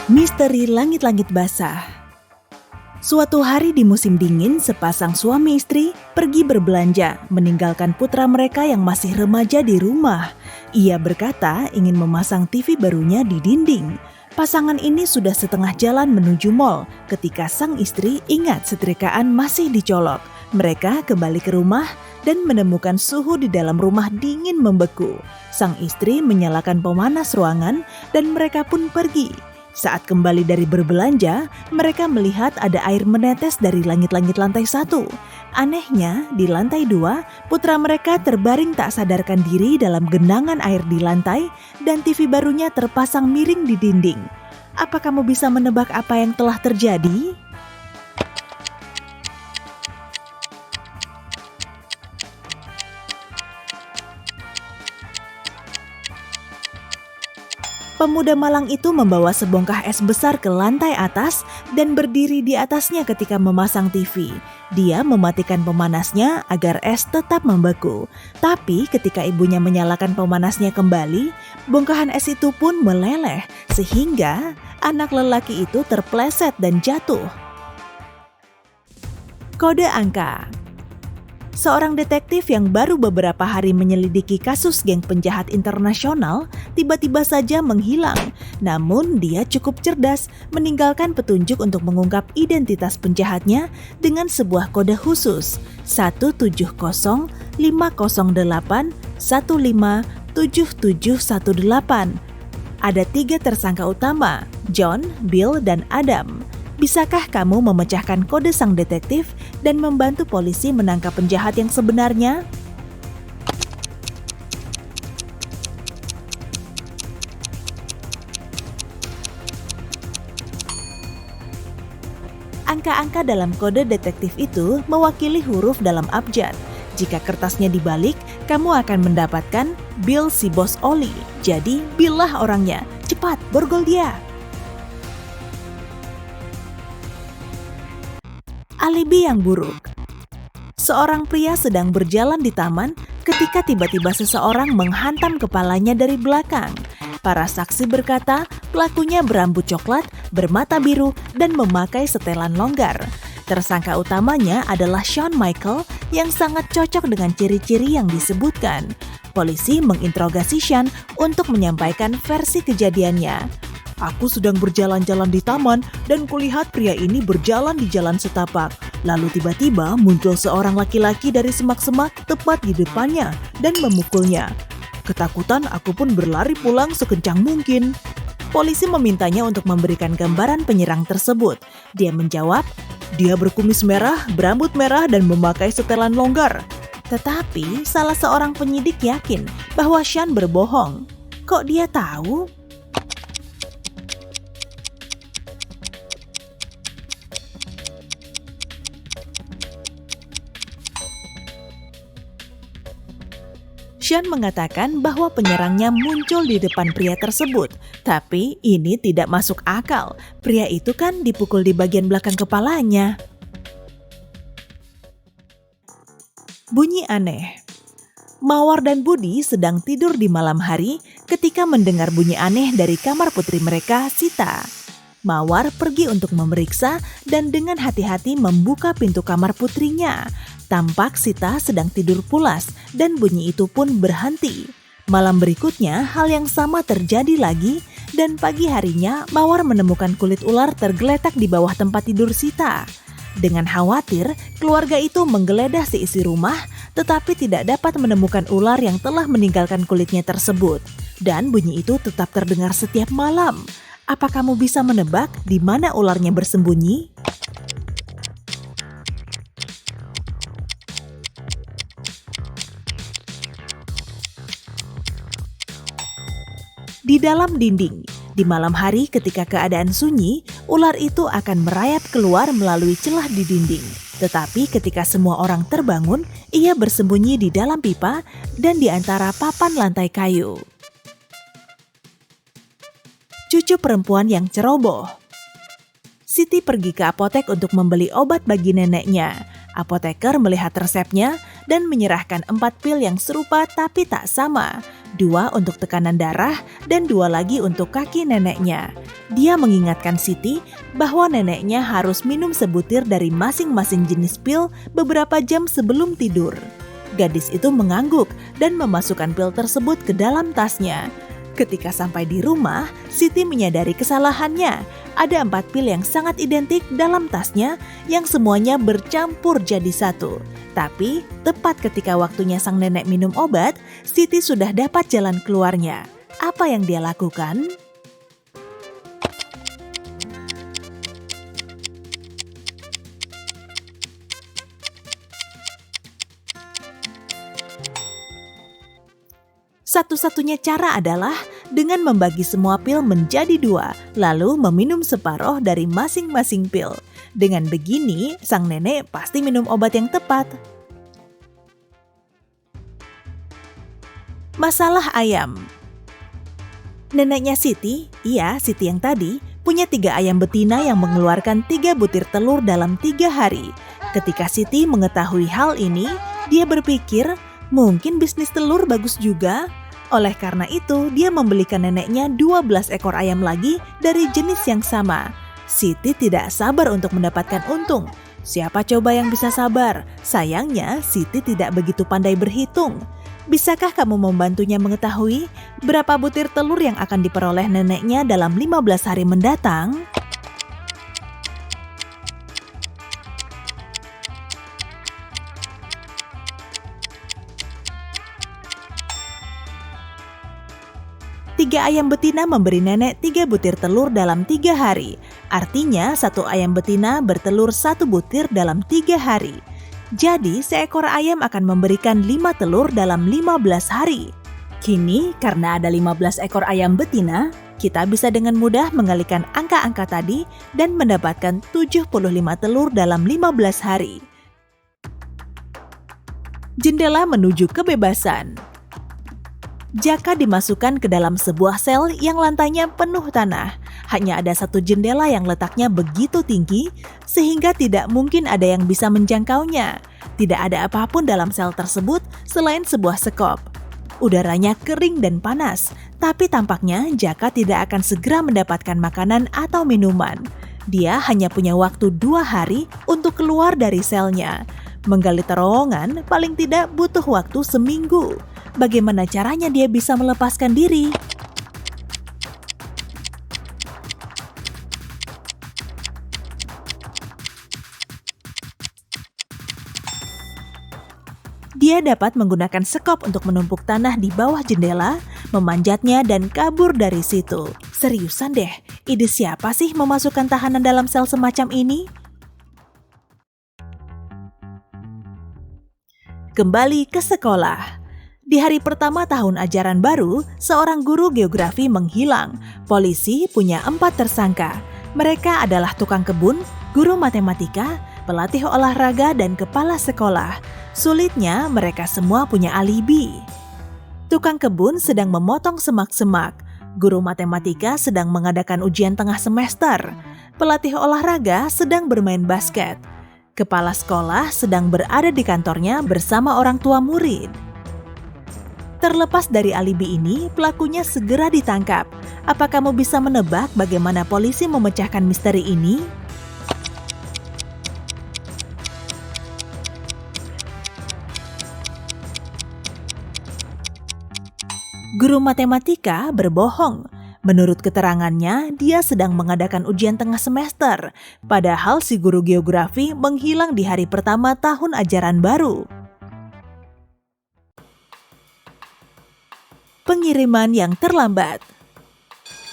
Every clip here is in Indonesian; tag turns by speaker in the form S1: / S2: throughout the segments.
S1: Misteri langit-langit basah. Suatu hari di musim dingin, sepasang suami istri pergi berbelanja, meninggalkan putra mereka yang masih remaja di rumah. Ia berkata ingin memasang TV barunya di dinding. Pasangan ini sudah setengah jalan menuju mall ketika sang istri ingat setrikaan masih dicolok. Mereka kembali ke rumah dan menemukan suhu di dalam rumah dingin membeku. Sang istri menyalakan pemanas ruangan dan mereka pun pergi. Saat kembali dari berbelanja, mereka melihat ada air menetes dari langit-langit lantai 1. Anehnya, di lantai 2, putra mereka terbaring tak sadarkan diri dalam genangan air di lantai dan TV barunya terpasang miring di dinding. Apa kamu bisa menebak apa yang telah terjadi? Pemuda malang itu membawa sebongkah es besar ke lantai atas dan berdiri di atasnya ketika memasang TV. Dia mematikan pemanasnya agar es tetap membeku. Tapi ketika ibunya menyalakan pemanasnya kembali, bongkahan es itu pun meleleh sehingga anak lelaki itu terpleset dan jatuh. Kode angka. Seorang detektif yang baru beberapa hari menyelidiki kasus geng penjahat internasional tiba-tiba saja menghilang. Namun dia cukup cerdas meninggalkan petunjuk untuk mengungkap identitas penjahatnya dengan sebuah kode khusus 17050815718. Ada 3 tersangka utama, John, Bill, dan Adam. Bisakah kamu memecahkan kode sang detektif dan membantu polisi menangkap penjahat yang sebenarnya? Angka-angka dalam kode detektif itu mewakili huruf dalam abjad. Jika kertasnya dibalik, kamu akan mendapatkan Bill si bos Oli. Jadi, Bill lah orangnya. Cepat, borgol dia! Alibi yang buruk. Seorang pria sedang berjalan di taman ketika tiba-tiba seseorang menghantam kepalanya dari belakang. Para saksi berkata pelakunya berambut coklat, bermata biru, dan memakai setelan longgar. Tersangka utamanya adalah Shawn Michael yang sangat cocok dengan ciri-ciri yang disebutkan. Polisi menginterogasi Shawn untuk menyampaikan versi kejadiannya. Aku sedang berjalan-jalan di taman dan kulihat pria ini berjalan di jalan setapak. Lalu tiba-tiba muncul seorang laki-laki dari semak-semak tepat di depannya dan memukulnya. Ketakutan aku pun berlari pulang sekencang mungkin. Polisi memintanya untuk memberikan gambaran penyerang tersebut. Dia menjawab, dia berkumis merah, berambut merah, dan memakai setelan longgar. Tetapi salah seorang penyidik yakin bahwa Shawn berbohong. Kok dia tahu? Shawn mengatakan bahwa penyerangnya muncul di depan pria tersebut. Tapi ini tidak masuk akal. Pria itu kan dipukul di bagian belakang kepalanya. Bunyi aneh. Mawar dan Budi sedang tidur di malam hari ketika mendengar bunyi aneh dari kamar putri mereka, Sita. Mawar pergi untuk memeriksa dan dengan hati-hati membuka pintu kamar putrinya. Tampak Sita sedang tidur pulas dan bunyi itu pun berhenti. Malam berikutnya hal yang sama terjadi lagi dan pagi harinya Mawar menemukan kulit ular tergeletak di bawah tempat tidur Sita. Dengan khawatir, keluarga itu menggeledah seisi rumah tetapi tidak dapat menemukan ular yang telah meninggalkan kulitnya tersebut. Dan bunyi itu tetap terdengar setiap malam. Apa kamu bisa menebak di mana ularnya bersembunyi? Di dalam dinding. Di malam hari ketika keadaan sunyi, ular itu akan merayap keluar melalui celah di dinding. Tetapi ketika semua orang terbangun, ia bersembunyi di dalam pipa dan di antara papan lantai kayu. Cucu perempuan yang ceroboh. Siti pergi ke apotek untuk membeli obat bagi neneknya. Apoteker melihat resepnya dan menyerahkan 4 pil yang serupa tapi tak sama. 2 untuk tekanan darah, dan 2 lagi untuk kaki neneknya. Dia mengingatkan Siti bahwa neneknya harus minum sebutir dari masing-masing jenis pil beberapa jam sebelum tidur. Gadis itu mengangguk dan memasukkan pil tersebut ke dalam tasnya. Ketika sampai di rumah, Siti menyadari kesalahannya. Ada 4 pil yang sangat identik dalam tasnya yang semuanya bercampur jadi satu. Tapi, tepat ketika waktunya sang nenek minum obat, Siti sudah dapat jalan keluarnya. Apa yang dia lakukan? Satu-satunya cara adalah dengan membagi semua pil menjadi 2, lalu meminum separuh dari masing-masing pil. Dengan begini, sang nenek pasti minum obat yang tepat. Masalah ayam. Neneknya Siti, Siti yang tadi, punya 3 ayam betina yang mengeluarkan 3 butir telur dalam 3 hari. Ketika Siti mengetahui hal ini, dia berpikir, mungkin bisnis telur bagus juga. Oleh karena itu, dia membelikan neneknya 12 ekor ayam lagi dari jenis yang sama. Siti tidak sabar untuk mendapatkan untung. Siapa coba yang bisa sabar? Sayangnya, Siti tidak begitu pandai berhitung. Bisakah kamu membantunya mengetahui berapa butir telur yang akan diperoleh neneknya dalam 15 hari mendatang? Tiga ayam betina memberi nenek 3 butir telur dalam 3 hari. Artinya 1 ayam betina bertelur 1 butir dalam 3 hari. Jadi seekor ayam akan memberikan 5 telur dalam 15 hari. Kini karena ada 15 ekor ayam betina, kita bisa dengan mudah mengalikan angka-angka tadi dan mendapatkan 75 telur dalam 15 hari. Jendela menuju kebebasan. Jaka dimasukkan ke dalam sebuah sel yang lantainya penuh tanah. Hanya ada 1 jendela yang letaknya begitu tinggi, sehingga tidak mungkin ada yang bisa menjangkaunya. Tidak ada apapun dalam sel tersebut selain sebuah sekop. Udaranya kering dan panas, tapi tampaknya Jaka tidak akan segera mendapatkan makanan atau minuman. Dia hanya punya waktu 2 hari untuk keluar dari selnya. Menggali terowongan paling tidak butuh waktu seminggu. Bagaimana caranya dia bisa melepaskan diri? Dia dapat menggunakan sekop untuk menumpuk tanah di bawah jendela, memanjatnya dan kabur dari situ. Seriusan deh, ide siapa sih memasukkan tahanan dalam sel semacam ini? Kembali ke sekolah. Di hari pertama tahun ajaran baru, seorang guru geografi menghilang. Polisi punya 4 tersangka. Mereka adalah tukang kebun, guru matematika, pelatih olahraga, dan kepala sekolah. Sulitnya, mereka semua punya alibi. Tukang kebun sedang memotong semak-semak. Guru matematika sedang mengadakan ujian tengah semester. Pelatih olahraga sedang bermain basket. Kepala sekolah sedang berada di kantornya bersama orang tua murid. Terlepas dari alibi ini, pelakunya segera ditangkap. Apa kamu bisa menebak bagaimana polisi memecahkan misteri ini? Guru matematika berbohong. Menurut keterangannya, dia sedang mengadakan ujian tengah semester. Padahal si guru geografi menghilang di hari pertama tahun ajaran baru. Pengiriman yang terlambat.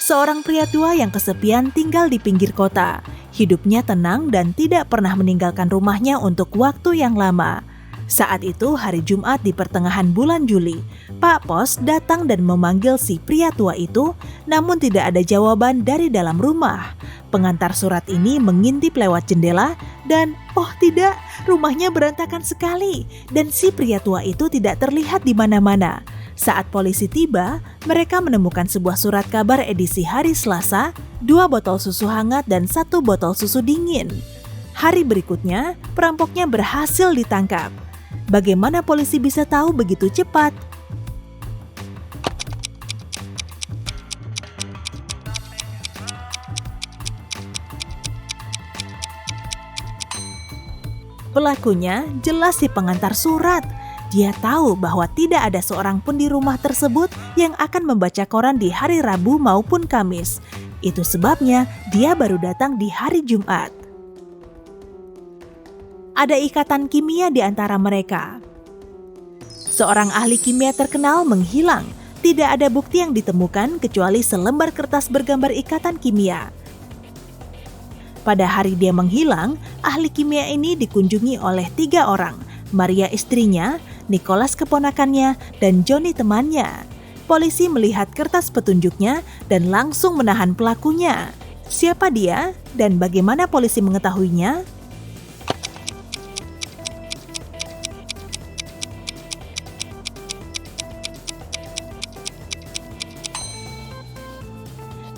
S1: Seorang pria tua yang kesepian tinggal di pinggir kota. Hidupnya tenang dan tidak pernah meninggalkan rumahnya untuk waktu yang lama. Saat itu hari Jumat di pertengahan bulan Juli. Pak Pos datang dan memanggil si pria tua itu, namun tidak ada jawaban dari dalam rumah. Pengantar surat ini mengintip lewat jendela dan, oh tidak, rumahnya berantakan sekali dan si pria tua itu tidak terlihat di mana-mana. Saat polisi tiba, mereka menemukan sebuah surat kabar edisi hari Selasa, 2 botol susu hangat dan 1 botol susu dingin. Hari berikutnya, perampoknya berhasil ditangkap. Bagaimana polisi bisa tahu begitu cepat? Pelakunya jelas si pengantar surat. Dia tahu bahwa tidak ada seorang pun di rumah tersebut yang akan membaca koran di hari Rabu maupun Kamis. Itu sebabnya dia baru datang di hari Jumat. Ada ikatan kimia di antara mereka. Seorang ahli kimia terkenal menghilang. Tidak ada bukti yang ditemukan kecuali selembar kertas bergambar ikatan kimia. Pada hari dia menghilang, ahli kimia ini dikunjungi oleh 3 orang, Maria istrinya, Nicholas keponakannya, dan Johnny temannya. Polisi melihat kertas petunjuknya dan langsung menahan pelakunya. Siapa dia dan bagaimana polisi mengetahuinya?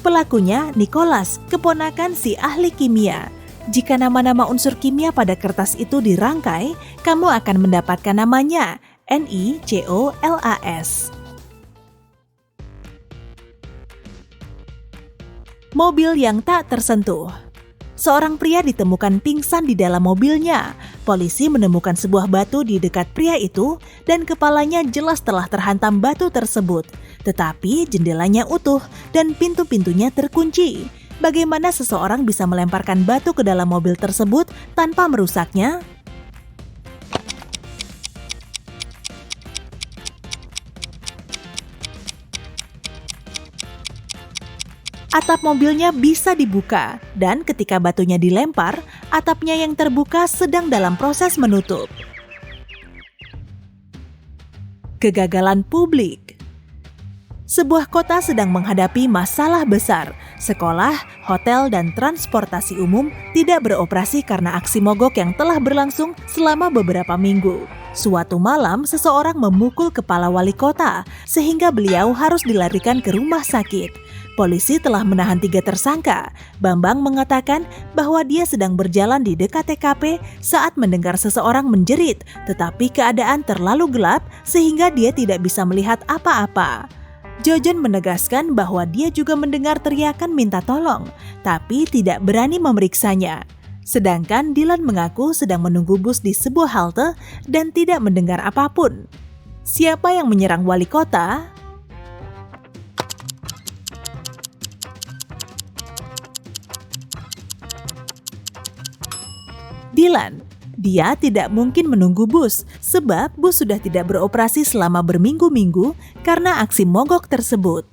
S1: Pelakunya Nicholas, keponakan si ahli kimia. Jika nama-nama unsur kimia pada kertas itu dirangkai, kamu akan mendapatkan namanya, NiCoLAS. Mobil yang tak tersentuh. Seorang pria ditemukan pingsan di dalam mobilnya. Polisi menemukan sebuah batu di dekat pria itu dan kepalanya jelas telah terhantam batu tersebut. Tetapi jendelanya utuh dan pintu-pintunya terkunci. Bagaimana seseorang bisa melemparkan batu ke dalam mobil tersebut tanpa merusaknya? Atap mobilnya bisa dibuka, dan ketika batunya dilempar, atapnya yang terbuka sedang dalam proses menutup. Kegagalan publik. Sebuah kota sedang menghadapi masalah besar. Sekolah, hotel, dan transportasi umum tidak beroperasi karena aksi mogok yang telah berlangsung selama beberapa minggu. Suatu malam, seseorang memukul kepala wali kota, sehingga beliau harus dilarikan ke rumah sakit. Polisi telah menahan 3 tersangka. Bambang mengatakan bahwa dia sedang berjalan di dekat TKP saat mendengar seseorang menjerit, tetapi keadaan terlalu gelap sehingga dia tidak bisa melihat apa-apa. Jojen menegaskan bahwa dia juga mendengar teriakan minta tolong, tapi tidak berani memeriksanya. Sedangkan Dylan mengaku sedang menunggu bus di sebuah halte dan tidak mendengar apapun. Siapa yang menyerang wali kota? Dylan. Dia tidak mungkin menunggu bus, sebab bus sudah tidak beroperasi selama berminggu-minggu karena aksi mogok tersebut.